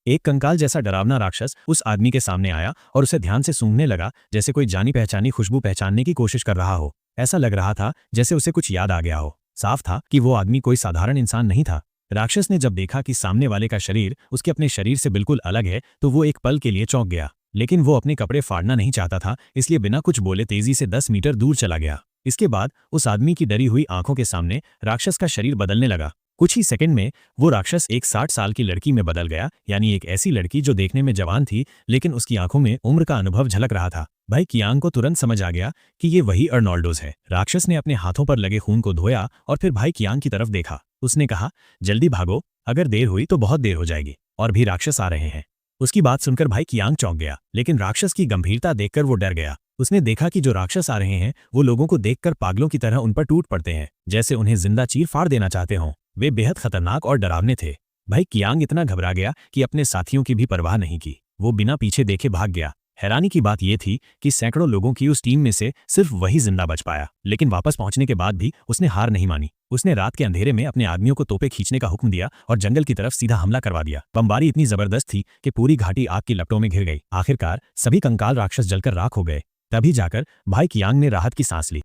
एक कंकाल जैसा डरावना राक्षस उस आदमी के सामने आया और उसे ध्यान से सूंघने लगा, जैसे कोई जानी पहचानी खुशबू पहचानने की कोशिश कर रहा हो। ऐसा लग रहा था जैसे उसे कुछ याद आ गया हो। साफ था कि वो आदमी कोई साधारण इंसान नहीं था। राक्षस ने जब देखा कि सामने वाले का शरीर उसके अपने शरीर से बिल्कुल अलग है, तो वो एक पल के लिए चौंक गया। लेकिन वो अपने कपड़े फाड़ना नहीं चाहता था, इसलिए बिना कुछ बोले तेजी से 10 मीटर दूर चला गया। इसके बाद उस आदमी की डरी हुई आंखों के सामने राक्षस का शरीर बदलने लगा। कुछ ही सेकंड में वो राक्षस एक 60 साल की लड़की में बदल गया, यानी एक ऐसी लड़की जो देखने में जवान थी, लेकिन उसकी आंखों में उम्र का अनुभव झलक रहा था। भाई कियांग को तुरंत समझ आ गया कि ये वही अर्नोल्डोज है। राक्षस ने अपने हाथों पर लगे खून को धोया और फिर भाई कियांग की तरफ देखा। उसने कहा, जल्दी भागो, अगर देर हुई तो बहुत देर हो जाएगी, और भी राक्षस आ रहे हैं। उसकी बात सुनकर भाई कियांग चौंक गया, लेकिन राक्षस की गंभीरता देखकर वो डर गया। उसने देखा कि जो राक्षस आ रहे हैं वो लोगों को देखकर पागलों की तरह उन पर टूट पड़ते हैं, जैसे उन्हें जिंदा चीर फाड़ देना चाहते हों। वे बेहद खतरनाक और डरावने थे। भाई कियांग इतना घबरा गया कि अपने साथियों की भी परवाह नहीं की। वो बिना पीछे देखे भाग गया। हैरानी की बात यह थी कि सैकड़ों लोगों की उस टीम में से सिर्फ वही जिंदा बच पाया। लेकिन वापस पहुंचने के बाद भी उसने हार नहीं मानी। उसने रात के अंधेरे में अपने आदमियों को तोपे खींचने का हुक्म दिया और जंगल की तरफ सीधा हमला करवा दिया। बमबारी इतनी जबरदस्त थी कि पूरी घाटी आग की लपटों में घिर गई। आखिरकार सभी कंकाल राक्षस जलकर राख हो गए। तभी जाकर भाई कियांग ने राहत की सांस ली।